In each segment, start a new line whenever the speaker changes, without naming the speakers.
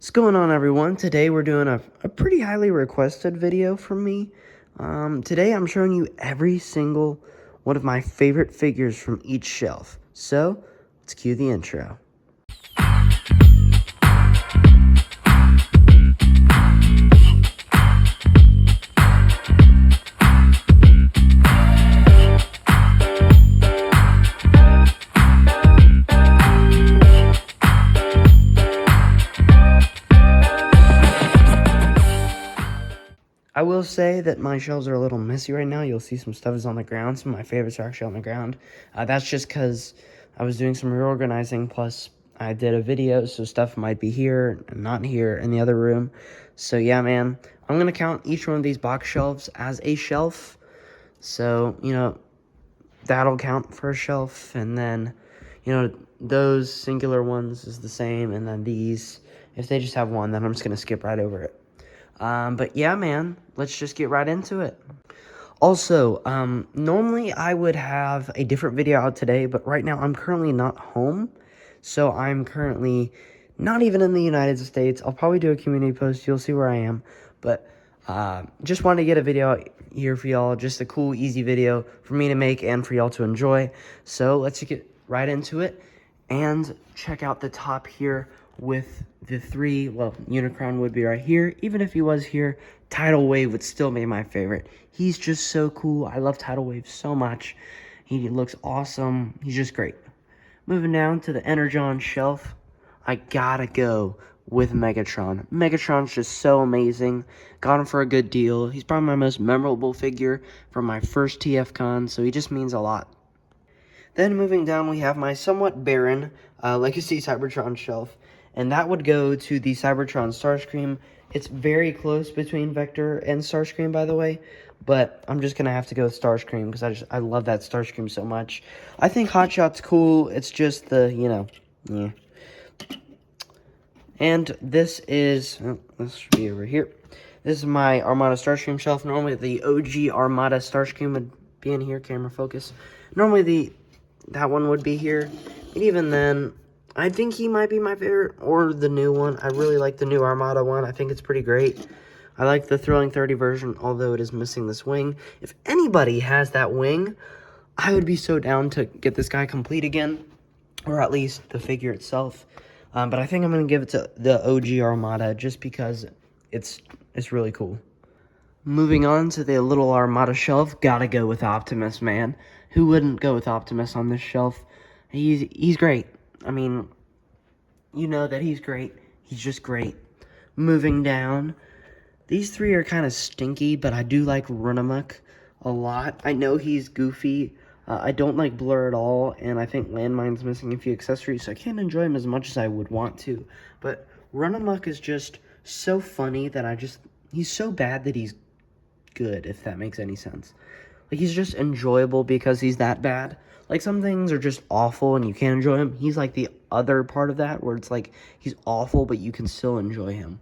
What's going on, everyone? Today we're doing a pretty highly requested video from me. Today I'm showing you every single one of my favorite figures from each shelf. So, let's cue the intro. I will say that my shelves are a little messy right now. You'll see some stuff is on the ground. Some of my favorites are actually on the ground. That's just because I was doing some reorganizing, plus I did a video, so stuff might be here and not here in the other room. So yeah, man, I'm going to count each one of these box shelves as a shelf. So, that'll count for a shelf, and then, those singular ones is the same, and then these, if they just have one, then I'm just going to skip right over it. But yeah, man, let's just get right into it. Also, normally I would have a different video out today, but right now I'm currently not home. So I'm currently not even in the United States. I'll probably do a community post. You'll see where I am. But just wanted to get a video out here for y'all. Just a cool, easy video for me to make and for y'all to enjoy. So let's get right into it and check out the top here with the three. Well, Unicron would be right here. Even if he was here, Tidal Wave would still be my favorite. He's just so cool. I love Tidal Wave so much. He looks awesome. He's just great. Moving down to the Energon shelf, I gotta go with Megatron. Megatron's just so amazing. Got him for a good deal. He's probably my most memorable figure from my first TFCon, so he just means a lot. Then moving down, we have my somewhat barren Legacy Cybertron shelf, and that would go to the Cybertron Starscream. It's very close between Vector and Starscream, by the way, but I'm just going to have to go with Starscream because I love that Starscream so much. I think Hotshot's cool. It's just the, yeah. And this is, this should be over here. This is my Armada Starscream shelf. Normally the OG Armada Starscream would be in here, camera focus. Normally that one would be here. And even then, I think he might be my favorite, or the new one. I really like the new Armada one. I think it's pretty great. I like the Thrilling 30 version, although it is missing this wing. If anybody has that wing, I would be so down to get this guy complete again, or at least the figure itself. But I think I'm going to give it to the OG Armada just because it's really cool. Moving on to the little Armada shelf, gotta go with Optimus, man. Who wouldn't go with Optimus on this shelf? He's great. I mean, you know that he's great. He's just great. Moving down, these three are kind of stinky, but I do like Runamuck a lot. I know he's goofy. I don't like Blur at all, and I think Landmine's missing a few accessories, so I can't enjoy him as much as I would want to. But Runamuck is just so funny that he's so bad that he's good, if that makes any sense. Like, he's just enjoyable because he's that bad. Like, some things are just awful and you can't enjoy him. He's like the other part of that, where it's like he's awful, but you can still enjoy him.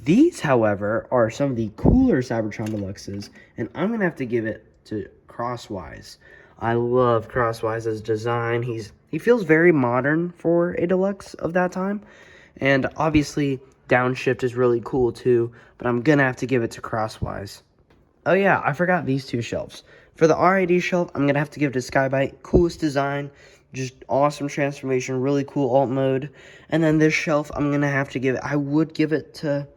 These, however, are some of the cooler Cybertron deluxes, and I'm going to have to give it to Crosswise. I love Crosswise's design. He feels very modern for a deluxe of that time. And obviously, Downshift is really cool too, but I'm going to have to give it to Crosswise. Oh yeah, I forgot these two shelves. For the RID shelf, I'm going to have to give it to Skybite. Coolest design, just awesome transformation, really cool alt mode. And then this shelf, I'm going to have to give it, I would give it to,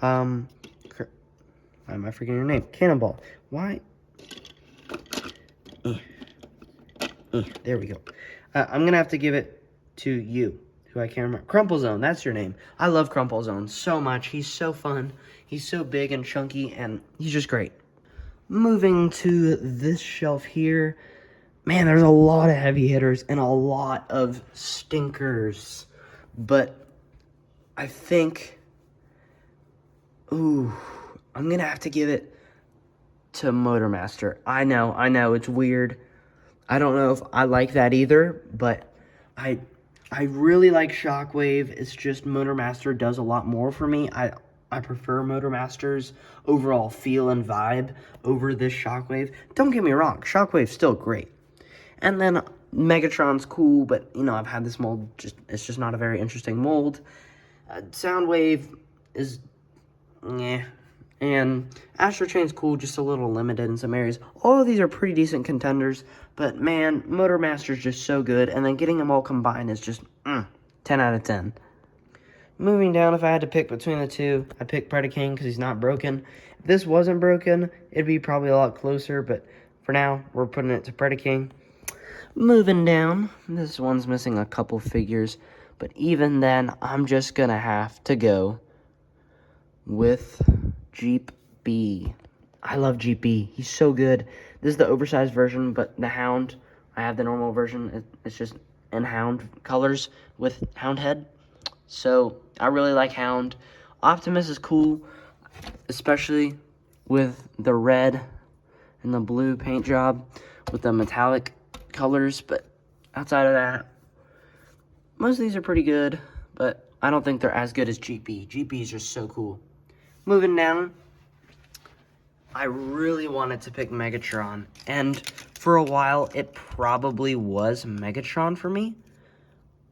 why am I forgetting your name? Cannonball. Why? There we go. I'm going to have to give it to you, who I can't remember. Crumplezone, that's your name. I love Crumplezone so much. He's so fun. He's so big and chunky, and he's just great. Moving to this shelf here, man, there's a lot of heavy hitters and a lot of stinkers. But I think, I'm going to have to give it to Motormaster. I know, it's weird. I don't know if I like that either, but I really like Shockwave. It's just Motormaster does a lot more for me. I prefer Motormaster's overall feel and vibe over this Shockwave. Don't get me wrong, Shockwave's still great. And then Megatron's cool, but, I've had this mold, it's just not a very interesting mold. Soundwave is, yeah. And Astro Chain's cool, just a little limited in some areas. All of these are pretty decent contenders, but man, Motor Master's just so good, and then getting them all combined is just 10 out of 10. Moving down, if I had to pick between the two, I'd pick Predaking because he's not broken. If this wasn't broken, it'd be probably a lot closer, but for now, we're putting it to Predaking. Moving down, this one's missing a couple figures, but even then, I'm just going to have to go with Jeep B. I love Jeep B. He's so good. This is the oversized version, but the Hound, I have the normal version. It's just in Hound colors with Hound head. So, I really like Hound. Optimus is cool, especially with the red and the blue paint job with the metallic colors. But outside of that, most of these are pretty good, but I don't think they're as good as GP. GP is just so cool. Moving down, I really wanted to pick Megatron, and for a while, it probably was Megatron for me,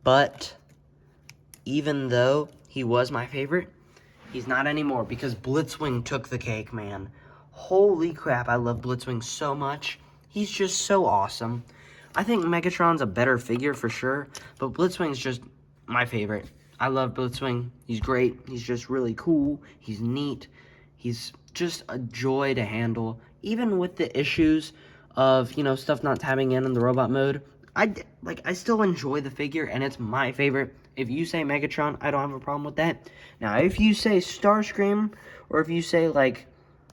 but even though he was my favorite, he's not anymore because Blitzwing took the cake, man. Holy crap, I love Blitzwing so much. He's just so awesome. I think Megatron's a better figure for sure, but Blitzwing's just my favorite. I love Blitzwing. He's great. He's just really cool. He's neat. He's just a joy to handle. Even with the issues of, stuff not tabbing in the robot mode, I still enjoy the figure, and it's my favorite. If you say Megatron, I don't have a problem with that. Now, if you say Starscream, or if you say,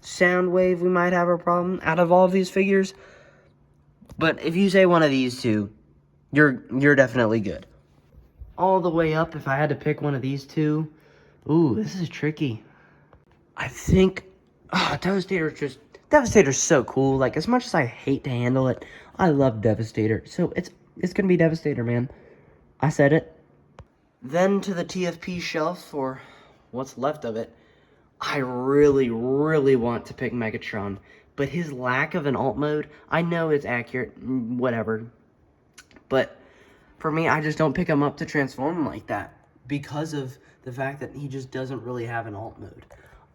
Soundwave, we might have a problem out of all of these figures. But if you say one of these two, you're definitely good. All the way up, if I had to pick one of these two, ooh, this is tricky. I think, Devastator's so cool. As much as I hate to handle it, I love Devastator. So it's gonna be Devastator, man. I said it. Then to the TFP shelf, or what's left of it, I really, really want to pick Megatron. But his lack of an alt mode, I know it's accurate, whatever. But for me, I just don't pick him up to transform him like that because of the fact that he just doesn't really have an alt mode.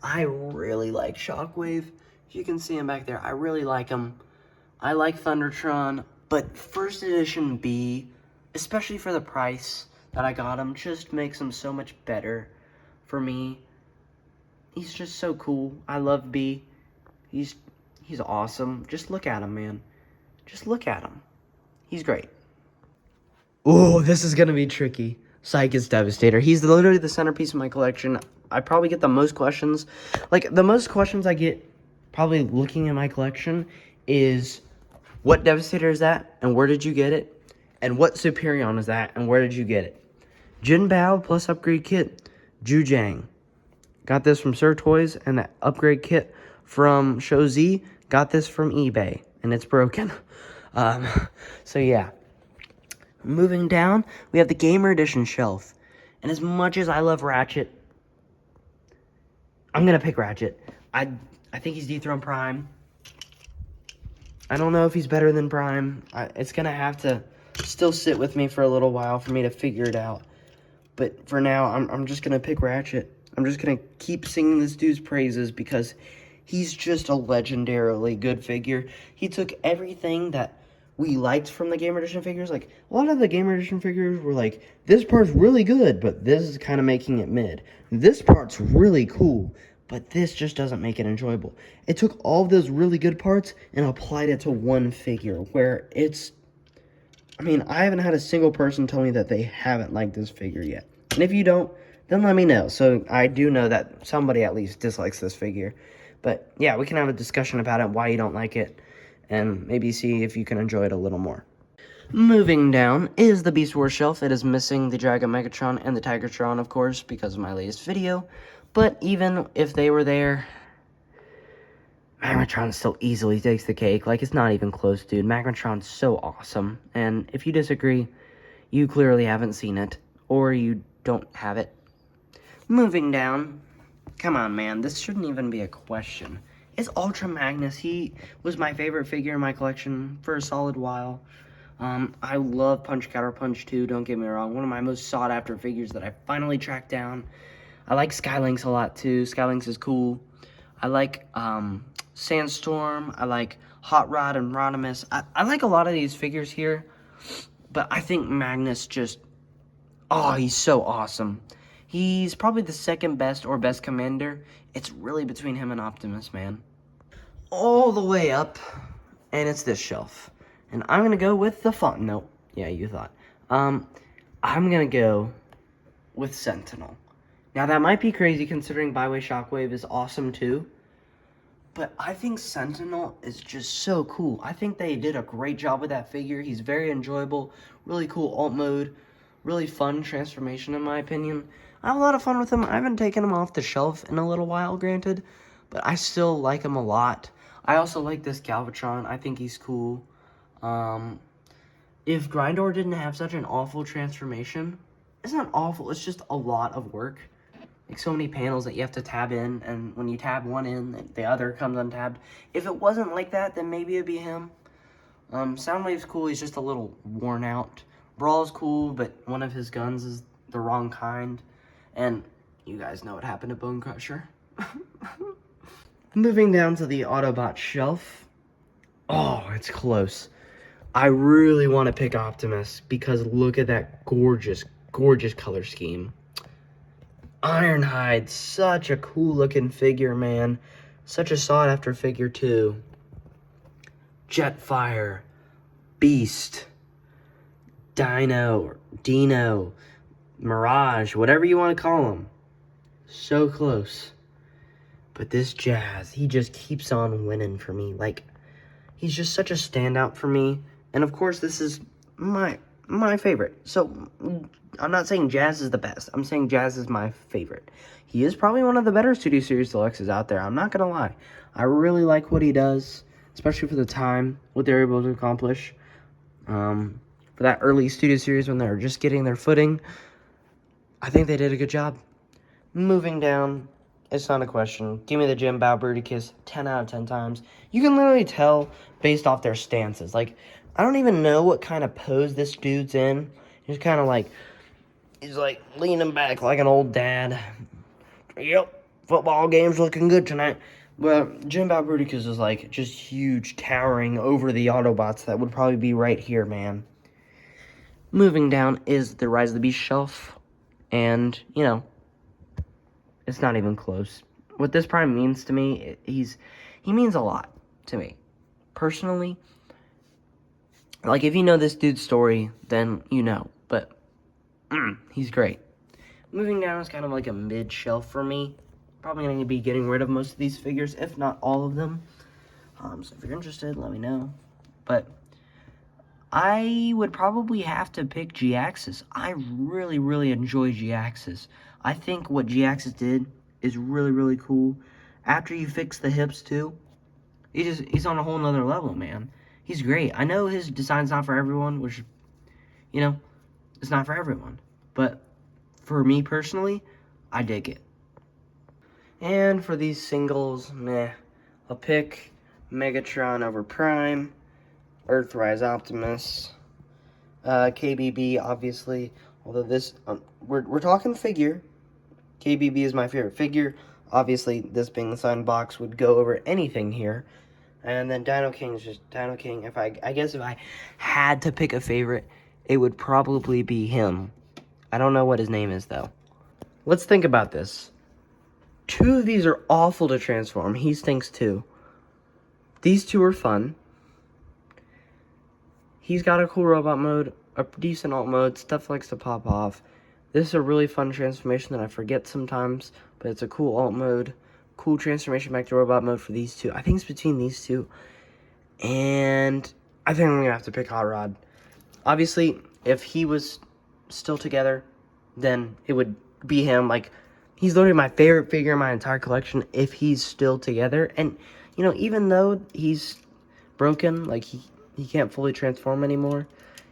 I really like Shockwave. If you can see him back there, I really like him. I like Thundertron, but first edition B, especially for the price that I got him, just makes him so much better for me. He's just so cool. I love B. He's awesome. Just look at him, man. Just look at him. He's great. Oh, this is going to be tricky. Psychic's Devastator. He's literally the centerpiece of my collection. I probably get the most questions. The most questions I get probably looking at my collection is, what Devastator is that, and where did you get it? And what Superion is that, and where did you get it? Jin Bao plus upgrade kit, Jujang. Got this from Sir Toys, and the upgrade kit from Show Z. Got this from eBay, and it's broken. So yeah. Moving down, we have the Gamer Edition shelf. And as much as I love Ratchet, I'm going to pick Ratchet. I think he's dethroned Prime. I don't know if he's better than Prime. It's going to have to still sit with me for a little while for me to figure it out. But for now, I'm just going to pick Ratchet. I'm just going to keep singing this dude's praises because he's just a legendarily good figure. He took everything that we liked from the Gamer Edition figures. A lot of the Gamer Edition figures were this part's really good, but this is kind of making it mid. This part's really cool, but this just doesn't make it enjoyable. It took all of those really good parts and applied it to one figure, where I haven't had a single person tell me that they haven't liked this figure yet. And if you don't, then let me know. So I do know that somebody at least dislikes this figure. But yeah, we can have a discussion about it, why you don't like it, and maybe see if you can enjoy it a little more. Moving down is the Beast Wars shelf. It is missing the Dragon Megatron and the Tigertron, of course, because of my latest video. But even if they were there, Magmatron still easily takes the cake. It's not even close, dude. Magmatron's so awesome. And if you disagree, you clearly haven't seen it, or you don't have it. Moving down, come on, man. This shouldn't even be a question. It's Ultra Magnus. He was my favorite figure in my collection for a solid while. I love Punch Counter Punch 2, don't get me wrong. One of my most sought after figures that I finally tracked down. I like Skylinks a lot too. Skylinks is cool. I like Sandstorm. I like Hot Rod and Rodimus. I like a lot of these figures here. But I think Magnus just... Oh, he's so awesome. He's probably the second best or best commander. It's really between him and Optimus, man. All the way up. And it's this shelf. And I'm going to go with the font. Nope. Yeah, you thought. I'm going to go with Sentinel. Now, that might be crazy considering Byway Shockwave is awesome too. But I think Sentinel is just so cool. I think they did a great job with that figure. He's very enjoyable. Really cool alt mode. Really fun transformation in my opinion. I have a lot of fun with him. I haven't taken him off the shelf in a little while, granted. But I still like him a lot. I also like this Galvatron. I think he's cool. If Grindor didn't have such an awful transformation, it's not awful, it's just a lot of work. Like so many panels that you have to tab in, and when you tab one in, the other comes untabbed. If it wasn't like that, then maybe it'd be him. Soundwave's cool, he's just a little worn out. Brawl's cool, but one of his guns is the wrong kind. And you guys know what happened to Bone Crusher. Moving down to the Autobot shelf. Oh, it's close. I really want to pick Optimus because look at that gorgeous, gorgeous color scheme. Ironhide, such a cool looking figure, man. Such a sought after figure too. Jetfire, Beast, Dino, Mirage, whatever you want to call him. So close. But this Jazz, he just keeps on winning for me. Like, he's just such a standout for me. And of course, this is my favorite. So, I'm not saying Jazz is the best. I'm saying Jazz is my favorite. He is probably one of the better Studio Series Deluxes out there. I'm not going to lie. I really like what he does, especially for the time, what they're able to accomplish. For that early Studio Series when they were just getting their footing, I think they did a good job. Moving down, it's not a question. Give me the Jim Bow Bruticus 10 out of 10 times. You can literally tell based off their stances. Like, I don't even know what kind of pose this dude's in. He's kind of like, he's like leaning back like an old dad. Yep, football game's looking good tonight. Well, Jim Bow Bruticus is like just huge, towering over the Autobots. That would probably be right here, man. Moving down is the Rise of the Beast shelf. And, you know, it's not even close. What this prime means to me, he means a lot to me. Personally, like, if you know this dude's story, then you know. But, he's great. Moving down is kind of like a mid-shelf for me. Probably going to be getting rid of most of these figures, if not all of them. So if you're interested, let me know. But I would probably have to pick G-Axis. I really, really enjoy G-Axis. I think what G-Axis did is really, really cool. After you fix the hips, too, he's on a whole nother level, man. He's great. I know his design's not for everyone, which, you know, it's not for everyone. But for me personally, I dig it. And for these singles, meh. I'll pick Megatron over Prime, Earthrise Optimus, KBB, obviously. Although this, we're talking figure. KBB is my favorite figure. Obviously, this being the signed box would go over anything here. And then Dino King is just Dino King. I guess if I had to pick a favorite, it would probably be him. I don't know what his name is, though. Let's think about this. Two of these are awful to transform. He stinks, too. These two are fun. He's got a cool robot mode, a decent alt mode, stuff likes to pop off. This is a really fun transformation that I forget sometimes, but it's a cool alt mode. Cool transformation back to robot mode for these two. I think it's between these two. And I think I'm going to have to pick Hot Rod. Obviously, if he was still together, then it would be him. Like, he's literally my favorite figure in my entire collection if he's still together. And, you know, even though he's broken, like, he can't fully transform anymore,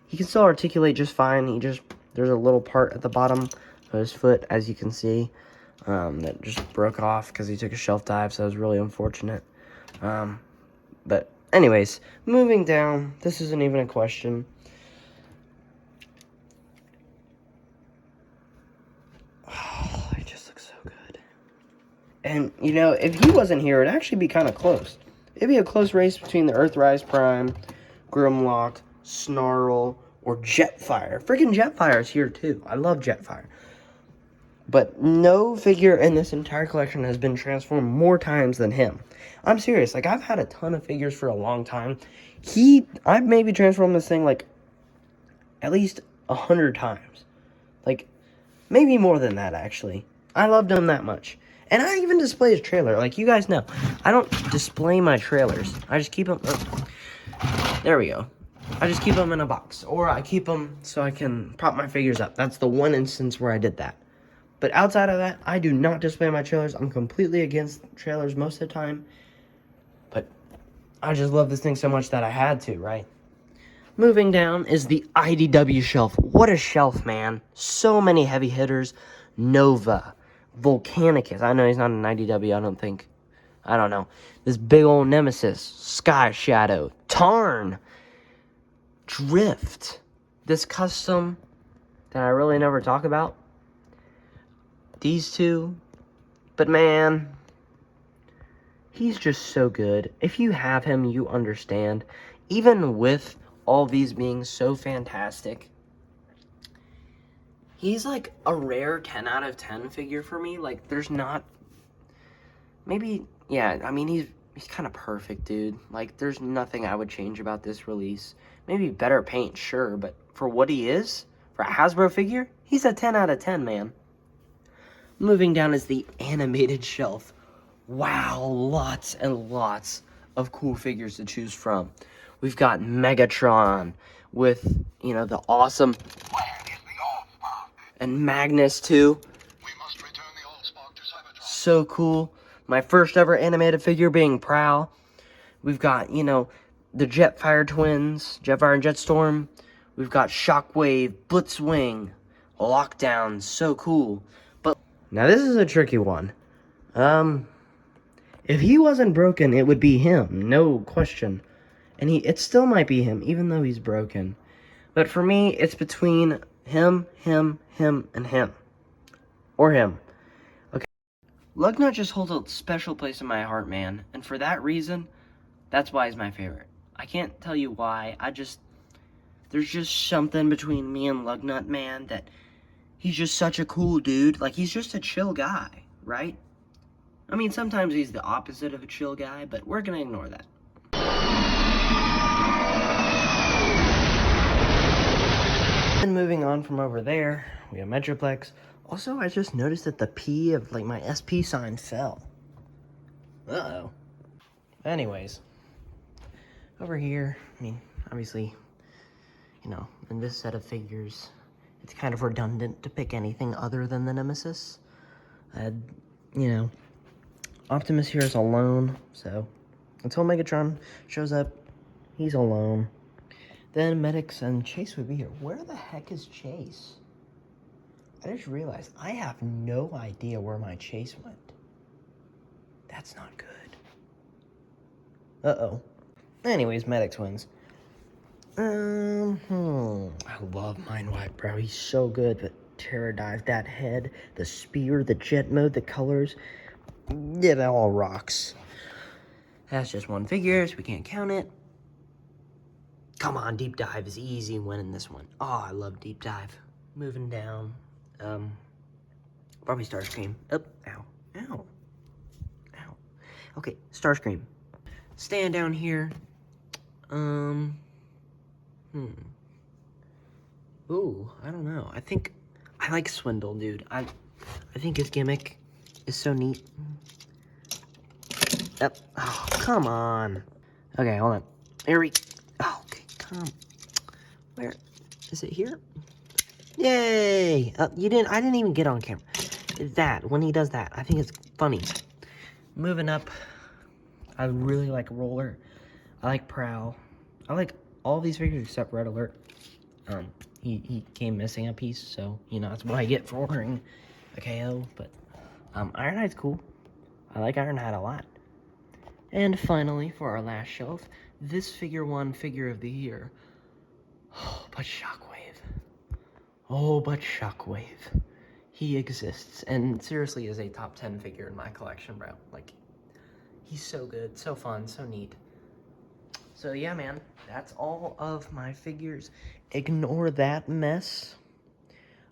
he can still articulate just fine. There's a little part at the bottom of his foot, as you can see, that just broke off because he took a shelf dive, so it was really unfortunate. But anyways, moving down, this isn't even a question. And, you know, if he wasn't here, it'd actually be kind of close. It'd be a close race between the Earthrise Prime, Grimlock, Snarl, or Jetfire. Freaking Jetfire's here, too. I love Jetfire. But no figure in this entire collection has been transformed more times than him. I'm serious. Like, I've had a ton of figures for a long time. I've maybe transformed this thing, like, at least 100 times. Like, maybe more than that, actually. I loved him that much. And I even display his trailer. Like, you guys know, I don't display my trailers. I just keep them... Oh, there we go. I just keep them in a box. Or I keep them so I can prop my figures up. That's the one instance where I did that. But outside of that, I do not display my trailers. I'm completely against trailers most of the time. But I just love this thing so much that I had to, right? Moving down is the IDW shelf. What a shelf, man. So many heavy hitters. Nova. Volcanicus. I know he's not an IDW, I don't think. I don't know. This big old Nemesis. Sky Shadow. Tarn. Drift. This custom that I really never talk about. These two. But man, he's just so good. If you have him, you understand. Even with all these being so fantastic, he's like a rare 10 out of 10 figure for me. Like, there's not... Maybe, yeah, I mean, he's kind of perfect, dude. Like, there's nothing I would change about this release. Maybe better paint, sure, but for what he is, for a Hasbro figure, he's a 10 out of 10, man. Moving down is the animated shelf. Wow, lots and lots of cool figures to choose from. We've got Megatron with, you know, the awesome... And Magnus, too.
We must return the Allspark to Cybertron.
So cool. My first ever animated figure being Prowl. We've got, you know, the Jetfire twins, Jetfire and Jetstorm. We've got Shockwave, Blitzwing, Lockdown. So cool. But now this is a tricky one. If he wasn't broken, it would be him. No question. And it still might be him, even though he's broken. But for me, it's between him, and him. Or him. Okay. Lugnut just holds a special place in my heart, man. And for that reason, that's why he's my favorite. I can't tell you why. There's just something between me and Lugnut, man, that he's just such a cool dude. Like, he's just a chill guy, right? I mean, sometimes he's the opposite of a chill guy, but we're gonna ignore that. And moving on from over there, we have Metroplex. Also, I just noticed that the P of, like, my SP sign fell. Uh-oh. Anyways, over here, I mean, obviously, you know, in this set of figures, it's kind of redundant to pick anything other than the Nemesis. You know, Optimus here is alone, so until Megatron shows up, he's alone. Then Medics and Chase would be here. Where the heck is Chase? I just realized I have no idea where my Chase went. That's not good. Uh-oh. Anyways, Medics wins. I love Mindwipe, bro. He's so good, but Terror Dive, that head, the spear, the jet mode, the colors, it all rocks. That's just one figure, so we can't count it. Come on, Deep Dive is easy winning this one. Oh, I love Deep Dive. Moving down. Probably Starscream. Oh, ow. Ow. Ow. Okay, Starscream. Stand down here. Ooh, I don't know. I think I like Swindle, dude. I think his gimmick is so neat. Yep. Oh, come on. Okay, hold on. Here we... Oh, okay, come. Where? Is it here? Yay! You didn't... I didn't even get on camera. That, when he does that, I think it's funny. Moving up, I really like Roller. I like Prowl. I like all these figures except Red Alert. He came missing a piece, so, you know, that's what I get for ordering a KO. But, Ironhide's cool. I like Ironhide a lot. And finally, for our last shelf, this figure one figure of the year. Oh, but Shockwave. Oh, but Shockwave.
he exists, and seriously is a top 10 figure in my collection, bro. Like, he's so good, so fun, so neat. So yeah, man, that's all of my figures. Ignore that mess.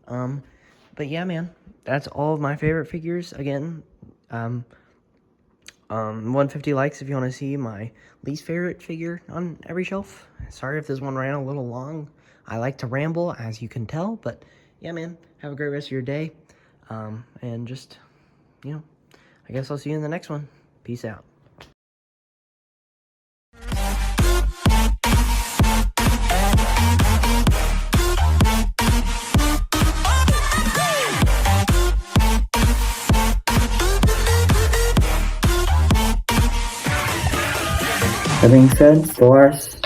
But yeah, man, that's all of my favorite figures. Again, 150 likes if you want to see my least favorite figure on every shelf. Sorry if this one ran a little long. I like to ramble, as you can tell, but yeah, man, have a great rest of your day. And just, you know, I guess I'll see you in the next one. Peace out.
That being said, Stellaris